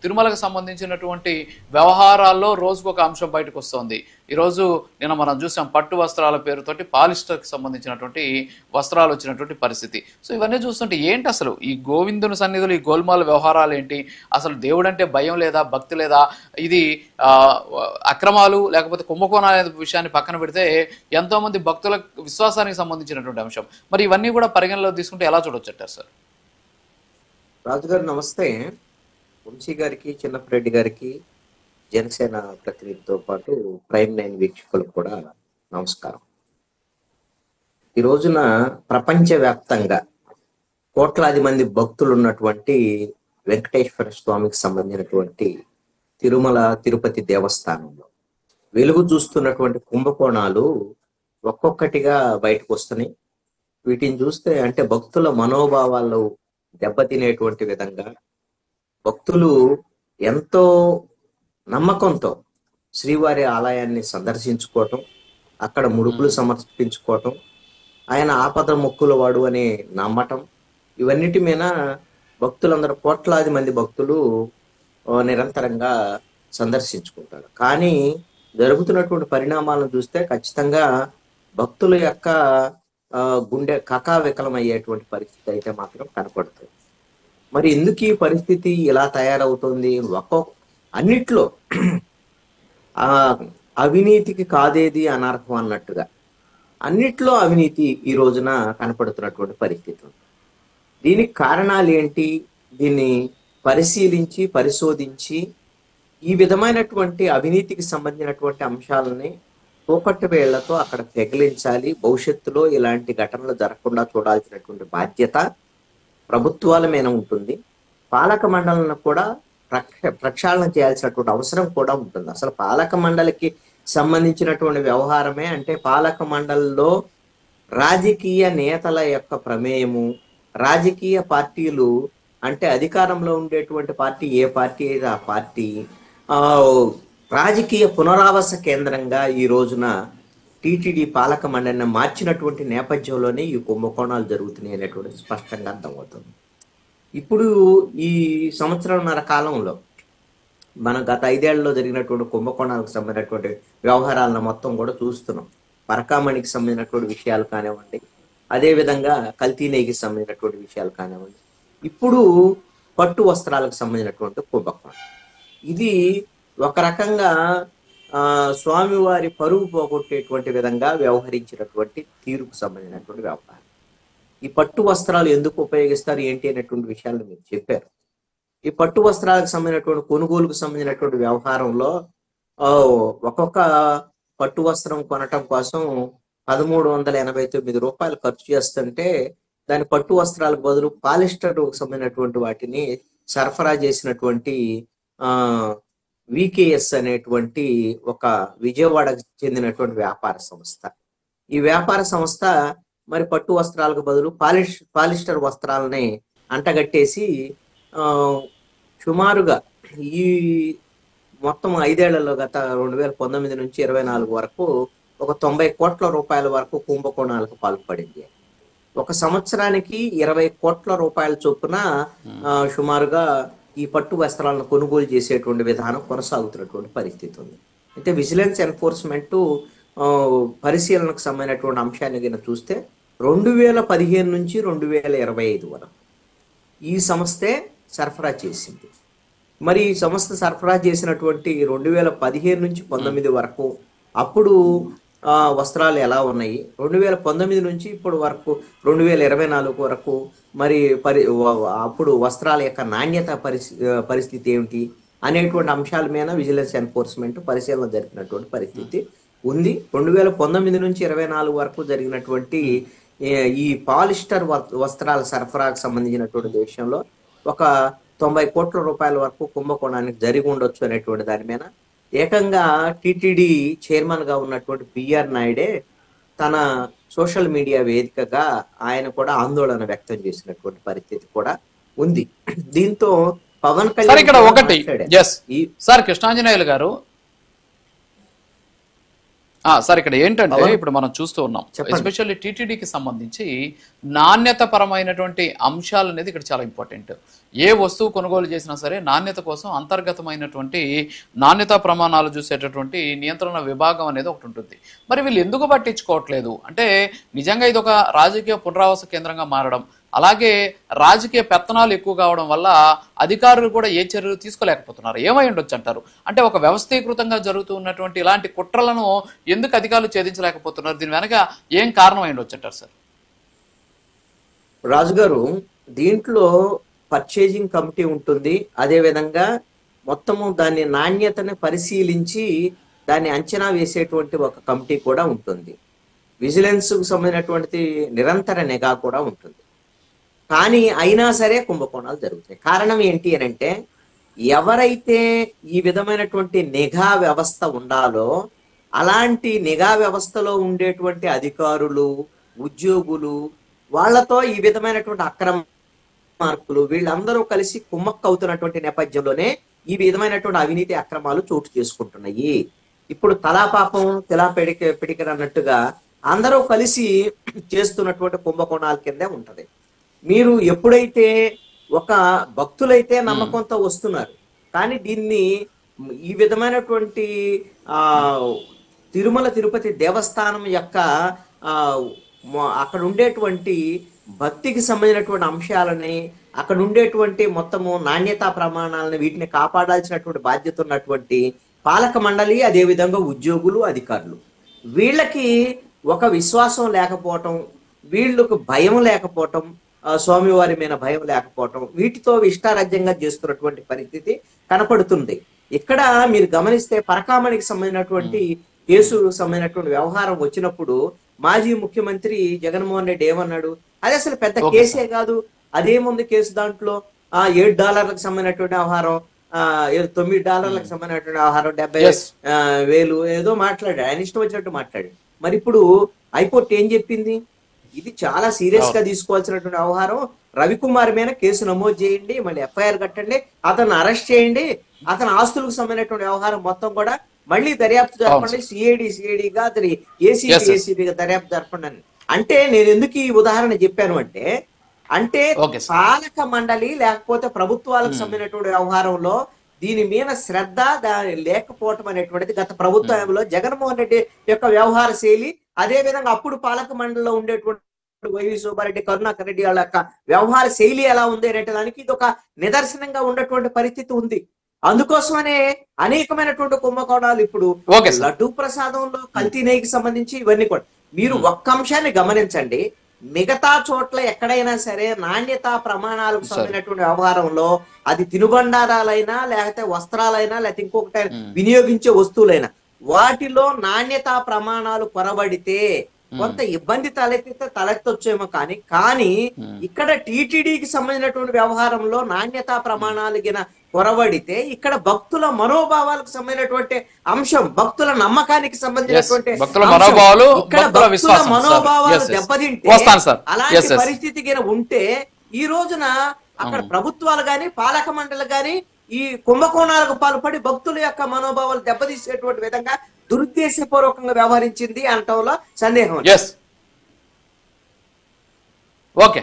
తిరుమలకు సంబంధించినటువంటి వ్యవహారాల్లో రోజుకు ఒక అంశం బయటకు వస్తుంది. ఈరోజు నిన్న మనం చూసాం పట్టు వస్త్రాల పేరుతోటి పాలిస్టర్కి సంబంధించినటువంటి వస్త్రాలు వచ్చినటువంటి పరిస్థితి. సో ఇవన్నీ చూస్తుంటే ఏంటి అసలు ఈ గోవిందుని సన్నిధులు, ఈ గోల్మాల వ్యవహారాలు ఏంటి? అసలు దేవుడు అంటే భయం లేదా, భక్తి లేదా? ఇది అక్రమాలు లేకపోతే కుంభకోణాల అనే విషయాన్ని పక్కన పెడితే ఎంతో మంది భక్తుల విశ్వాసానికి సంబంధించినటువంటి అంశం. మరి ఇవన్నీ కూడా పరిగణలో తీసుకుంటే ఎలా చూడొచ్చంటారు సార్? రాజుగారు నమస్తే. వంశీ గారికి, చిన్నపరెడ్డి గారికి, జనసేన ప్రతినిధితో పాటు ప్రైమ్ 9 వీక్షకులకు కూడా నమస్కారం. ఈ రోజున ప్రపంచవ్యాప్తంగా కోట్లాది మంది భక్తులు ఉన్నటువంటి వెంకటేశ్వర స్వామికి సంబంధించినటువంటి తిరుమల తిరుపతి దేవస్థానంలో వెలుగు చూస్తున్నటువంటి కుంభకోణాలు ఒక్కొక్కటిగా బయటకు వస్తున్నాయి. వీటిని చూస్తే అంటే భక్తుల మనోభావాలు దెబ్బతినేటువంటి విధంగా భక్తులు ఎంతో నమ్మకంతో శ్రీవారి ఆలయాన్ని సందర్శించుకోవటం, అక్కడ ముడుపులు సమర్పించుకోవటం, ఆయన ఆపద మొక్కుల వాడు అని నమ్మటం, ఇవన్నిటి మీద భక్తులందరూ కోట్లాది మంది భక్తులు నిరంతరంగా సందర్శించుకుంటారు. కానీ జరుగుతున్నటువంటి పరిణామాలను చూస్తే ఖచ్చితంగా భక్తుల యొక్క గుండె కకావికలం అయ్యేటువంటి పరిస్థితి అయితే మాత్రం కనపడుతుంది. మరి ఎందుకు ఈ పరిస్థితి ఇలా తయారవుతుంది? అన్నిట్లో అవినీతికి కాదేది అనర్హం అన్నట్టుగా అన్నిట్లో అవినీతి ఈ రోజున కనపడుతున్నటువంటి పరిస్థితి ఉంది. దీనికి కారణాలు ఏంటి? దీన్ని పరిశీలించి పరిశోధించి ఈ విధమైనటువంటి అవినీతికి సంబంధించినటువంటి అంశాలని పోకట్టు వేళ్లతో అక్కడ పెగిలించాలి. భవిష్యత్తులో ఇలాంటి ఘటనలు జరగకుండా చూడాల్సినటువంటి బాధ్యత ప్రభుత్వాల మీద ఉంటుంది. పాలక మండలిని కూడా ప్రక్షాళన చేయాల్సినటువంటి అవసరం కూడా ఉంటుంది. అసలు పాలక మండలికి సంబంధించినటువంటి వ్యవహారమే అంటే పాలక మండలిలో రాజకీయ నేతల యొక్క ప్రమేయము, రాజకీయ పార్టీలు అంటే అధికారంలో ఉండేటువంటి పార్టీ ఏ పార్టీ అయితే ఆ పార్టీ రాజకీయ పునరావాస కేంద్రంగా ఈ రోజున టీటీడీ పాలక మండలిని మార్చినటువంటి నేపథ్యంలోనే ఈ కుంభకోణాలు జరుగుతున్నాయి అనేటువంటి స్పష్టంగా అర్థమవుతుంది. ఇప్పుడు ఈ సంవత్సరంన్నర కాలంలో మనం గత 5 ఏళ్లలో జరిగినటువంటి కుంభకోణాలకు సంబంధించినటువంటి వ్యవహారాలను మొత్తం కూడా చూస్తున్నాం. పరకామణికి సంబంధించినటువంటి విషయాలు కానివ్వండి, అదేవిధంగా కల్తీ నెయ్యికి సంబంధించినటువంటి విషయాలు కానివ్వండి, ఇప్పుడు పట్టు వస్త్రాలకు సంబంధించినటువంటి కుంభకోణం. ఇది ఒక రకంగా స్వామివారి పరువు పోగొట్టేటువంటి విధంగా వ్యవహరించినటువంటి తీరుకు సంబంధించినటువంటి వ్యవహారం. ఈ పట్టు వస్త్రాలు ఎందుకు ఉపయోగిస్తారు ఏంటి అనేటువంటి విషయాలు మీరు చెప్పారు. ఈ పట్టు వస్త్రాలకు సంబంధించినటువంటి కొనుగోలుకు సంబంధించినటువంటి వ్యవహారంలో ఒక్కొక్క పట్టు వస్త్రం కొనటం కోసం 1389 రూపాయలు ఖర్చు చేస్తుంటే దాని పట్టు వస్త్రాలకు బదులు పాలిస్టర్ సంబంధించినటువంటి వాటిని సరఫరా చేసినటువంటి వికేఎస్ అనేటువంటి ఒక విజయవాడకు చెందినటువంటి వ్యాపార సంస్థ. ఈ వ్యాపార సంస్థ మరి పట్టు వస్త్రాలకు బదులు పాలిస్టర్ వస్త్రాలని అంటగట్టేసి సుమారుగా ఈ మొత్తం 5 ఏళ్లలో గత 2019 నుంచి 24 వరకు ఒక 90 కోట్ల రూపాయల వరకు కుంభకోణాలకు పాల్పడింది. ఒక సంవత్సరానికి 20 కోట్ల రూపాయల చొప్పున సుమారుగా ఈ పట్టు వస్త్రాలను కొనుగోలు చేసేటువంటి విధానం కొనసాగుతున్నటువంటి పరిస్థితి ఉంది. అయితే విజిలెన్స్ ఎన్ఫోర్స్మెంట్ పరిశీలనకు సంబంధించినటువంటి అంశాన్ని కనుక చూస్తే 2015 నుంచి 2025 వరకు ఈ సంస్థే సరఫరా చేసింది. మరి ఈ సంస్థ సరఫరా చేసినటువంటి 2015 నుంచి 19 వరకు అప్పుడు వస్త్రాలు ఎలా ఉన్నాయి, 2019 నుంచి ఇప్పుడు వరకు 2024 వరకు మరి అప్పుడు వస్త్రాల యొక్క నాణ్యత పరిస్థితి ఏమిటి అనేటువంటి అంశాల మీద విజిలెన్స్ ఎన్ఫోర్స్మెంట్ పరిశీలన జరిపినటువంటి పరిస్థితి ఉంది. 2019 నుంచి 24 వరకు జరిగినటువంటి ఈ పాలిస్టర్ వస్త్రాల సరఫరాకు సంబంధించినటువంటి విషయంలో ఒక 90 కోట్ల రూపాయల వరకు కుంభకోణానికి జరిగి ఉండొచ్చు అనేటువంటి దాని మీద ఏకంగా టీటీడీ చైర్మన్ గా ఉన్నటువంటి పిఆర్ నాయుడే తన సోషల్ మీడియా వేదికగా ఆయన కూడా ఆందోళన వ్యక్తం చేసినటువంటి పరిస్థితి కూడా ఉంది. దీంతో పవన్ కళ్యాణ్ ఇక్కడ ఒకటి సార్ కృష్ణాంజనేయులు గారు సార్ ఇక్కడ ఏంటంటే పవన్ ఇప్పుడు మనం చూస్తూ ఉన్నాం చెప్పండి. ఎస్పెషల్లీ టీటీడీకి సంబంధించి నాణ్యత పరమైనటువంటి అంశాలు అనేది ఇక్కడ చాలా ఇంపార్టెంట్. ఏ వస్తువు కొనుగోలు చేసినా సరే నాణ్యత కోసం అంతర్గతమైనటువంటి నాణ్యతా ప్రమాణాలు చూసేటటువంటి నియంత్రణ విభాగం అనేది ఒకటి ఉంటుంది. మరి వీళ్ళు ఎందుకు పట్టించుకోవట్లేదు అంటే నిజంగా ఇది ఒక రాజకీయ పునరావాస కేంద్రంగా మారడం, అలాగే రాజకీయ పెత్తనాలు ఎక్కువ కావడం వల్ల అధికారులు కూడా ఏ చర్యలు తీసుకోలేకపోతున్నారు. ఏమై ఉండొచ్చు అంటారు? అంటే ఒక వ్యవస్థీకృతంగా జరుగుతూ ఉన్నటువంటి ఇలాంటి కుట్రలను ఎందుకు అధికారులు ఛేదించలేకపోతున్నారు? దీని వెనక ఏం కారణం అయి ఉండొచ్చు అంటారు సార్? రాజు గారు, దీంట్లో పర్చేజింగ్ కమిటీ ఉంటుంది. అదే విధంగా మొత్తము దాని నాణ్యతని పరిశీలించి దాన్ని అంచనా వేసేటువంటి ఒక కమిటీ కూడా ఉంటుంది. విజిలెన్స్ కు సంబంధించినటువంటి నిరంతర నిఘా కూడా ఉంటుంది. కానీ అయినా సరే కుంభకోణాలు జరుగుతాయి. కారణం ఏంటి అని అంటే, ఎవరైతే ఈ విధమైనటువంటి నిఘా వ్యవస్థ ఉండాలో అలాంటి నిఘా వ్యవస్థలో ఉండేటువంటి అధికారులు, ఉద్యోగులు, వాళ్ళతో ఈ విధమైనటువంటి అక్రమ మార్కులు వీళ్ళందరూ కలిసి కుమ్మక్క అవుతున్నటువంటి నేపథ్యంలోనే ఈ విధమైనటువంటి అవినీతి అక్రమాలు చోటు చేసుకుంటున్నాయి. ఇప్పుడు తలా పాపం తెలా పిడికిన అన్నట్టుగా అందరూ కలిసి చేస్తున్నటువంటి కుంభకోణాల కిందే ఉంటది. మీరు ఎప్పుడైతే ఒక భక్తులైతే నమ్మకంతో వస్తున్నారు, కానీ దీన్ని ఈ విధమైనటువంటి తిరుమల తిరుపతి దేవస్థానం యొక్క అక్కడ ఉండేటువంటి భక్తికి సంబంధించినటువంటి అంశాలని, అక్కడ ఉండేటువంటి మొత్తము నాణ్యతా ప్రమాణాలను వీటిని కాపాడాల్సినటువంటి బాధ్యత ఉన్నటువంటి పాలక మండలి, అదేవిధంగా ఉద్యోగులు, అధికారులు, వీళ్ళకి ఒక విశ్వాసం లేకపోవటం, వీళ్ళకు భయం లేకపోవటం, స్వామివారి మీద భయం లేకపోవటం, వీటితో ఇష్టారాజ్యంగా చేస్తున్నటువంటి పరిస్థితి కనపడుతుంది. ఇక్కడ మీరు గమనిస్తే పరకామణికి సంబంధించినటువంటి కేసు సంబంధించినటువంటి వ్యవహారం వచ్చినప్పుడు మాజీ ముఖ్యమంత్రి జగన్మోహన్ రెడ్డి ఏమన్నాడు? అది అసలు పెద్ద కేసే కాదు, అదేముంది కేసు, దాంట్లో $7 సంబంధించినటువంటి వ్యవహారం, $9 సంబంధించినటువంటి వ్యవహారం, 70,000 ఏదో మాట్లాడాడు, ఆయన ఇష్టం వచ్చినట్టు మాట్లాడాడు. మరి ఇప్పుడు హైకోర్టు ఏం చెప్పింది? ఇది చాలా సీరియస్ గా తీసుకోవాల్సినటువంటి వ్యవహారం, రవికుమార్ మీద కేసు నమోదు చేయండి, మళ్ళీ ఎఫ్ఐఆర్ కట్టండి, అతను అరెస్ట్ చేయండి, అతని ఆస్తులకు సంబంధించినటువంటి వ్యవహారం మొత్తం కూడా మళ్ళీ దర్యాప్తు జరపండి, సిఐడిగా అతని ఏసీబీగా దర్యాప్తు జరపండి అని. అంటే నేను ఎందుకు ఈ ఉదాహరణ చెప్పాను అంటే, పాలక మండలి లేకపోతే ప్రభుత్వాలకు సంబంధించినటువంటి వ్యవహారంలో దీని మీద శ్రద్ధ లేకపోవటం అనేటువంటిది గత ప్రభుత్వంలో జగన్మోహన్ రెడ్డి యొక్క వ్యవహార శైలి, అదే విధంగా అప్పుడు పాలక మండలిలో ఉండేటువంటి వైవి సుబ్బారెడ్డి, కరుణాకర్ రెడ్డి వాళ్ళ యొక్క వ్యవహార శైలి ఎలా ఉంది అంటే దానికి ఇది ఒక నిదర్శనంగా ఉన్నటువంటి పరిస్థితి ఉంది. అందుకోసమనే అనేకమైనటువంటి కుంభకోణాలు ఇప్పుడు లడ్డూ ప్రసాదంలో కల్తీ నెయ్యికి సంబంధించి ఇవన్నీ కూడా మీరు ఒక్క అంశాన్ని గమనించండి. మిగతా చోట్ల ఎక్కడైనా సరే నాణ్యతా ప్రమాణాలకు సంబంధించినటువంటి వ్యవహారంలో అది తినుబండారాలైనా లేకపోతే వస్త్రాలైనా లేకపోతే ఇంకొకటి వినియోగించే వస్తువులైనా వాటిలో నాణ్యతా ప్రమాణాలు కొరబడితే కొంత ఇబ్బంది తలెత్తొచ్చేమో, కానీ ఇక్కడ టీటీడీకి సంబంధించినటువంటి వ్యవహారంలో నాణ్యతా ప్రమాణాలు గిన కొరబడితే ఇక్కడ భక్తుల మనోభావాలకు సంబంధించినటువంటి అంశం, భక్తుల నమ్మకానికి సంబంధించినటువంటి మనోభావాలు దెబ్బతింటే అలాంటి పరిస్థితి గిన ఉంటే ఈ రోజున అక్కడ ప్రభుత్వాలు గాని పాలక మండలి గాని ఈ కుంభకోణాలకు పాల్పడి భక్తుల యొక్క మనోభావాలు దెబ్బతీసేటువంటి విధంగా దురుద్దేశపూర్వకంగా వ్యవహరించింది అనటంలో సందేహం. ఓకే.